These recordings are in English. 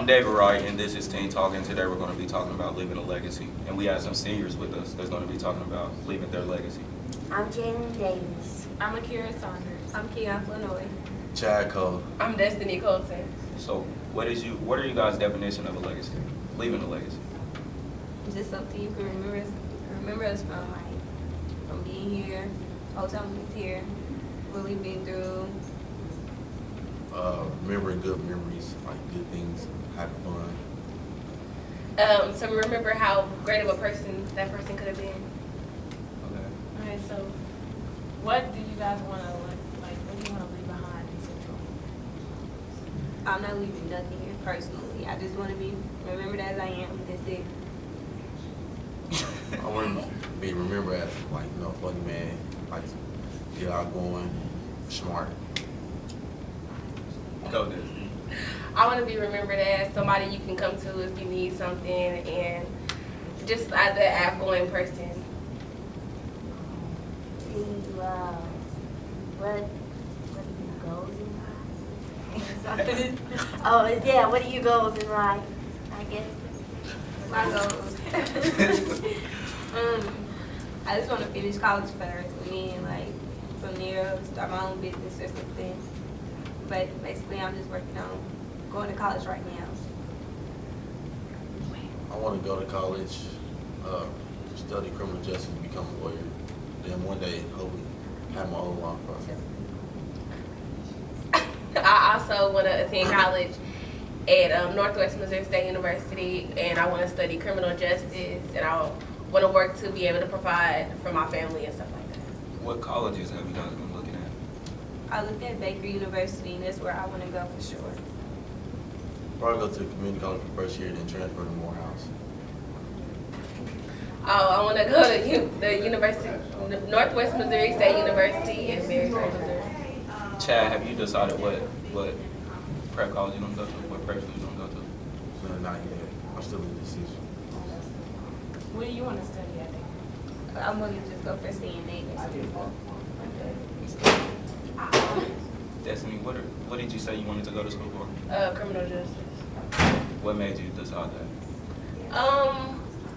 David Wright, and this is Teen Talk, and today we're going to be talking about leaving a legacy. And we have some seniors with us that's going to be talking about leaving their legacy. I'm Jae'Lyn Davis. I'm Akira Saunders. I'm Keon Flanoy. Chad Cole. I'm Destiny Colton. So what are you guys' definition of a legacy? Leaving a legacy. Just something you can remember us from being here, whole time we was here, what we've been through. Remembering good memories, like good things, having fun. So remember how great of a person that person could have been. Okay. Okay, so what do you guys want to like? What do you want to leave behind in Central? I'm not leaving nothing here personally. I just want to be remembered as I am. That's it. I want to be remembered as funny man, like get outgoing, smart. Go Disney. I want to be remembered as somebody you can come to if you need something, and just as an outgoing person. What do you goals in life? Oh yeah, what are your goals in life? I guess. My goals. I just want to finish college first, and then from there start my own business or something. But basically, I'm just working on going to college right now. I want to go to college, study criminal justice, become a lawyer. Then one day, hopefully, have my own law firm. I also want to attend college at Northwest Missouri State University, and I want to study criminal justice, and I want to work to be able to provide for my family and stuff like that. What colleges have you guys been looking at? I looked at Baker University, and that's where I want to go for sure. Probably go to community college for the first year, then transfer to Morehouse. Oh, I want to go to the University, Northwest Missouri State University in Marysville, Missouri. Chad, have you decided what prep college you don't go to? What prep school you don't go to? So not yet. I'm still in decision. What do you want to study at? I'm going to just go for CNA next year. Destiny, what did you say you wanted to go to school for? Criminal justice. What made you decide that?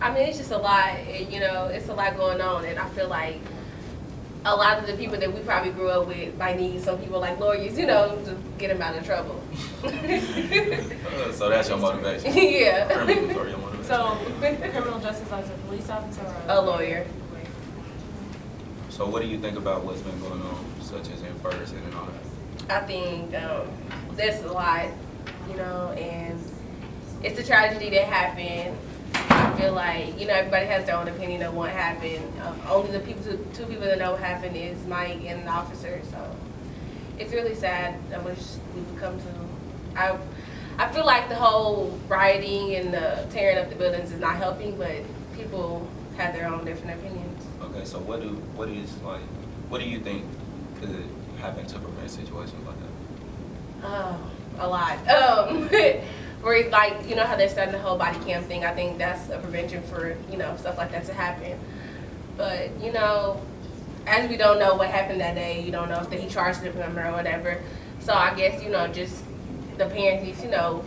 I mean, it's just a lot. It's a lot going on, and I feel like a lot of the people that we probably grew up with might need some people like lawyers, to get them out of trouble. So that's your motivation? Yeah. Criminals are your motivation? So, criminal justice as a police officer or A lawyer. So what do you think about what's been going on, such as in Ferguson and all that? I think that's a lot, and it's a tragedy that happened. I feel like, everybody has their own opinion of what happened. Only the two people that know what happened is Mike and the officer, so it's really sad. I wish we would come to, I feel like the whole rioting and the tearing up the buildings is not helping, but people have their own different opinions. Okay, so what do you think could happen to prevent situations like that? A lot. Where it's how they're starting the whole body cam thing. I think that's a prevention for, stuff like that to happen. But, as we don't know what happened that day, you don't know if he charged the member or whatever. So I guess, just the parents need to,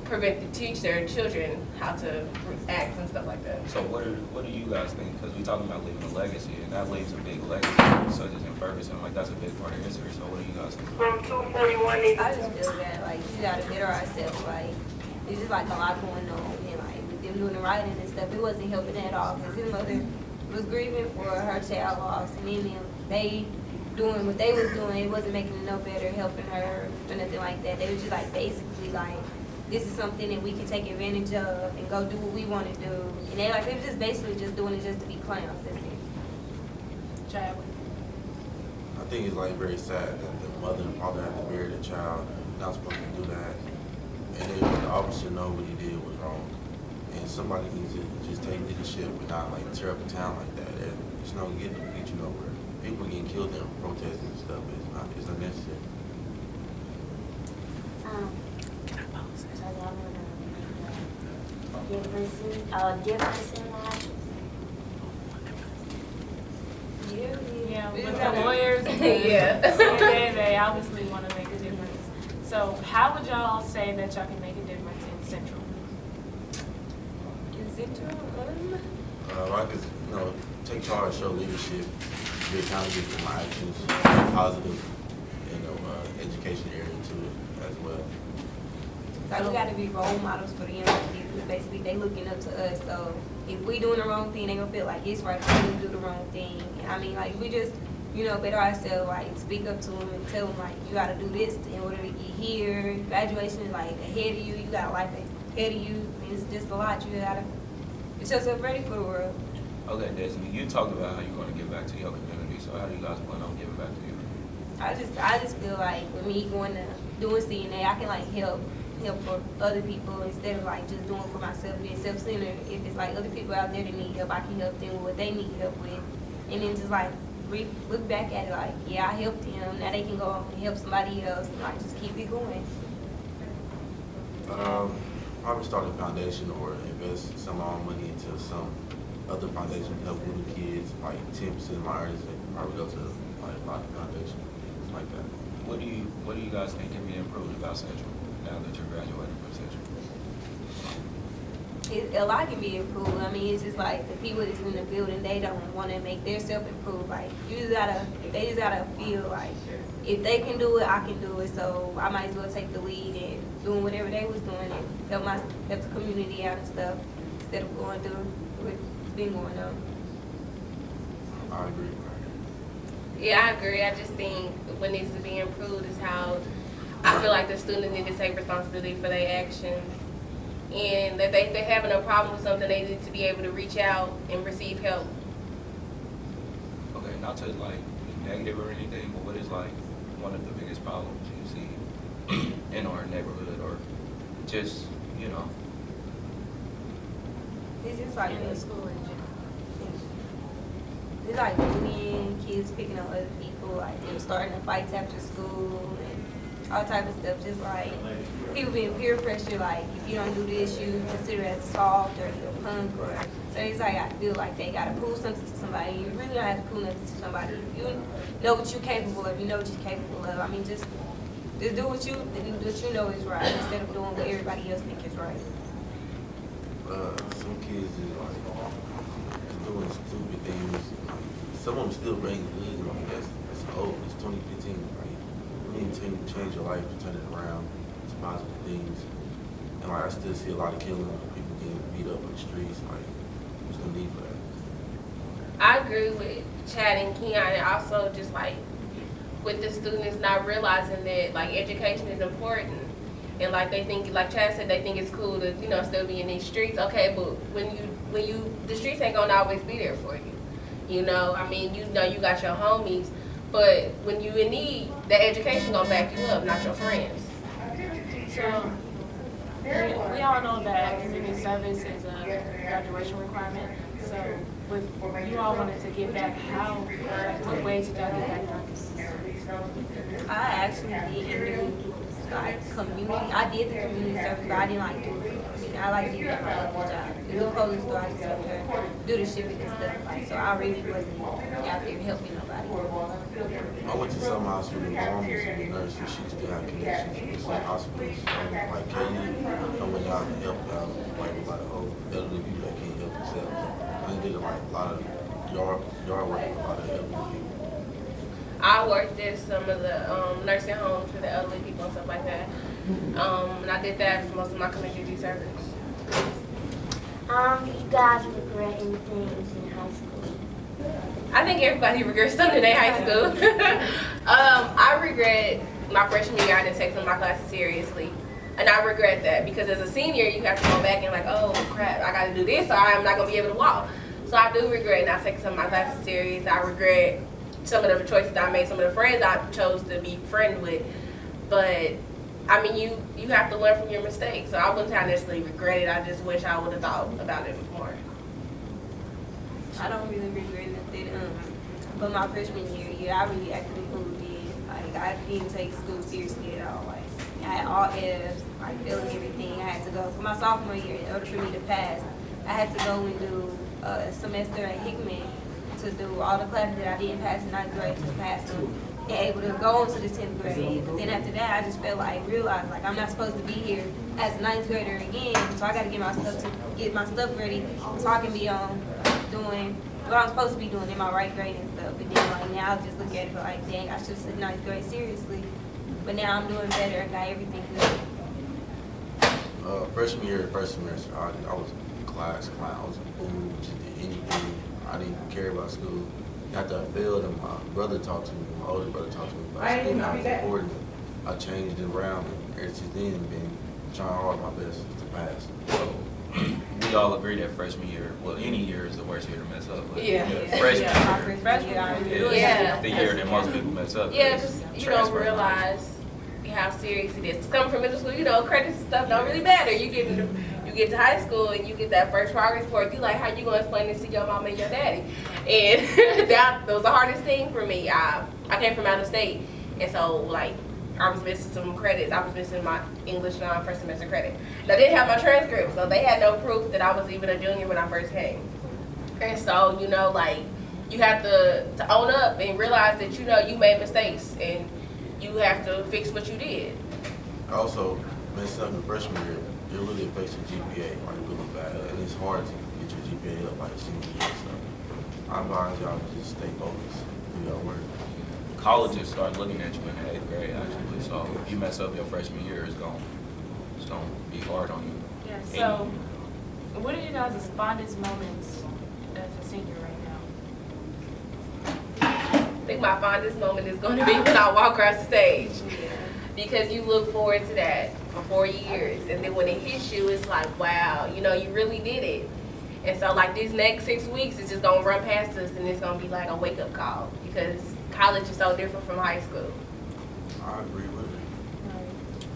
teach their children how to act and stuff like that. So what do you guys think? Because we're talking about leaving a legacy, and that leaves a big legacy, such as in Ferguson. That's a big part of history. So what do you guys think? I just feel that, we got to better ourselves, it's just a lot going on, and with them doing the writing and stuff, it wasn't helping at all, because his mother was grieving for her child loss, and then they doing what they was doing, it wasn't making it no better, helping her or nothing like that. They was just basically this is something that we can take advantage of and go do what we want to do, and they were just basically just doing it just to be clowns. That's it. Chad? I think it's very sad that the mother and father have to bury their child. Not supposed to do that. And then the officer know what he did was wrong. And somebody needs to just take leadership and not tear up a town like that. And it's not get you nowhere. People getting killed in protesting and stuff. It's unnecessary. So y'all want difference in life? Yeah, with the lawyers and the Yeah. CNA, they obviously want to make a difference. So how would y'all say that y'all can make a difference in Central? Gentlemen. I could, take charge, show leadership, be accountable for my actions, positive, education area to it as well. Like, we gotta be role models for the young kids, because basically they looking up to us, so if we doing the wrong thing, they gonna feel like it's right for me to do the wrong thing. I mean, like, we just, better ourselves, like, speak up to them and tell them, like, you gotta do this in order to get here. Graduation is, like, ahead of you, you got life ahead of you, and it's just a lot, you gotta get yourself ready for the world. Okay, Destiny, you talked about how you're going to give back to your community, so how do you guys plan on giving back to your community? I just feel like with me going to doing CNA, I can like help for other people instead of like just doing for myself, being self-centered. If it's like other people out there that need help, I can help them with what they need help with, and then just like look back at it like, yeah, I helped them. Now they can go on and help somebody else, and like just keep it going. Probably start a foundation or invest some of my own money into some other foundation to help little kids, like 10% of my earnings, probably go to like a lot of foundation, things like that. What do you guys think can be improved about Central now that you're graduating from Central? A lot can be improved. I mean, it's just like the people that's in the building, they don't want to make their self improve. Like they just gotta feel like if they can do it, I can do it. So I might as well take the lead and doing whatever they was doing and help the community out and stuff instead of going through what's been going on. I agree. Yeah, I agree. I just think what needs to be improved is how I feel like the students need to take responsibility for their actions. And that if they're having a problem with something, they need to be able to reach out and receive help. Okay, not to like be negative or anything, but what is like one of the biggest problems you see in our neighborhood or just, It's just like In the school in general. it's like bullying, kids picking on other people, like them starting fights after school and all type of stuff. Just like people being peer pressure, like if you don't do this, you consider it as soft or you're a punk or so. It's like I feel like they gotta prove something to somebody. You really don't have to prove nothing to somebody. You know what you're capable of. You know what you're capable of. I mean, just do what you know is right instead of doing what everybody else think is right. Some kids is like doing stupid things. Some of them still bring good. Like that's old. It's 2015. Like you need to change your life, to turn it around to positive things. And like I still see a lot of killing, people getting beat up on the streets. Like there's no need for that. I agree with Chad and Keon, and also just like with the students not realizing that like education is important. And like they think, like Chad said, they think it's cool to still be in these streets. Okay, but when you the streets ain't gonna always be there for you. I mean, you got your homies, but when you in need, that education gonna back you up, not your friends. So, we all know that community service is a graduation requirement. So, with you all wanted to give back, what ways did y'all give back during this service? I actually didn't do like community. I did the community service, but I didn't like do it. I mean, I like doing my other job. It was a clothing store. I just helped her do the shipping and stuff. Like, so I really wasn't out there helping nobody. I went to some hospitals, my mom was a nurse, and she still had connections with some hospitals. Like KU, I went out and helped out like a lot of elderly people that can't help themselves. I did like a lot of yard work with a lot of elderly people. I worked at some of the nursing homes for the elderly people and stuff like that. And I did that for most of my community service. Do you guys regret anything in high school? I think everybody regrets something in their high school. I regret my freshman year, I didn't take some of my classes seriously. And I regret that because as a senior, you have to go back and like, oh crap, I got to do this or I'm not going to be able to walk. So I do regret not taking some of my classes serious. I regret some of the choices that I made, some of the friends I chose to be friends with. But I mean, you have to learn from your mistakes. So I wouldn't say I necessarily regret it. I just wish I would have thought about it more. I don't really regret nothing. But my freshman year, I really acted a fool then. Like I didn't take school seriously at all. Like I had all F's, like failing everything. I had to go for my sophomore year in order for me to pass. I had to go and do a semester at Hickman to do all the classes that I didn't pass in 9th grade to pass them and able to go on to the 10th grade. But then after that, I just realized like I'm not supposed to be here as a ninth grader again, so I gotta get my stuff ready so I can be doing what I'm supposed to be doing in my right grade and stuff. But then like now I just look at it like, dang, I should have took ninth grade seriously. But now I'm doing better and got everything good. Freshman year, first semester, I was class clown. I was a fool, just did anything. I didn't even care about school. After I failed, and my brother talked to me, my older brother talked to me about school, how it was important. I changed it around, and ever since then, been trying hard my best to pass. So we all agree that freshman year, well, any year is the worst year to mess up. But Yeah. freshman My year freshman year, Yeah. the year that most people mess up. Yeah, is because you don't transferring. realize how serious it is. Coming from middle school, you know, credits and stuff don't really matter. You get to high school and you get that first progress report. You like, how you gonna explain this to your mom and your daddy? And that was the hardest thing for me. I came from out of state, and so like I was missing some credits. I was missing my English first semester credit. I didn't have my transcript, so they had no proof that I was even a junior when I first came. And so, you know, like you have to own up and realize that, you know, you made mistakes and you have to fix what you did. I also messed up in freshman year. It really affects your GPA, like really bad, and it's hard to get your GPA up like senior year. So I advise y'all to just stay focused, do your work. Colleges start looking at you in the 8th grade, actually. So if you mess up your freshman year, it's gonna be hard on you. Yeah, so what are you guys' fondest moments as a senior right now? I think my fondest moment is going to be when I walk across the stage, because you look forward to that for 4 years, and then when it hits you, it's like, wow, you know, you really did it. And so like these next 6 weeks is just gonna run past us, and it's gonna be like a wake-up call, because college is so different from high school. I agree with it.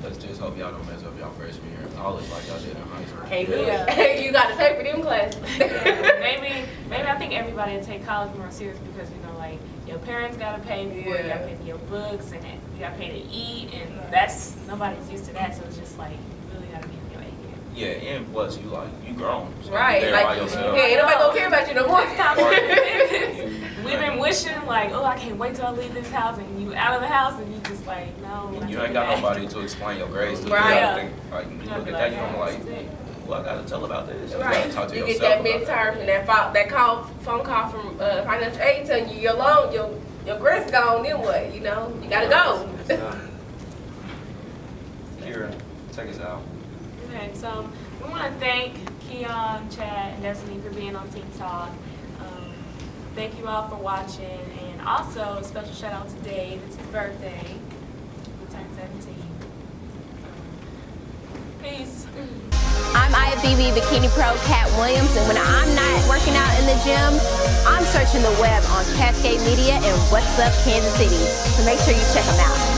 Let's just hope y'all don't mess up y'all freshman year in college like y'all did in high school. Can't do Yeah. it. You got to pay for them classes. Maybe I think everybody will take college more serious because, you know, like your parents gotta pay for it, you Yeah. gotta pay for your books, and you gotta pay to eat, and that's, nobody's used to that, so it's just like you really gotta be in your A game. Yeah, and plus you grown. So Right. you're there by Like, yourself. yeah, ain't nobody gonna care about you no more. We've been wishing like, oh, I can't wait till I leave this house, and you out of the house, and you just like, no. And I you can't ain't got do that. nobody to explain your grades to. Right. You gotta think, like, you gotta look be at that, you like, don't like, this is it. well, I gotta tell about this. You Right. gotta talk to You yourself get that about midterm and that phone call from financial aid telling you your loan, your grant's gone. Then what? You know, you gotta go. Kira, take us out. Okay, so we want to thank Keon, Chad, and Destiny for being on Team Talk. Thank you all for watching, and also a special shout out to Dave. It's his birthday. He turned 17. Peace. I'm IFBB Bikini Pro Kat Williams, and when I'm not working out in the gym, I'm searching the web on Cascade Media and What's Up Kansas City. So make sure you check them out.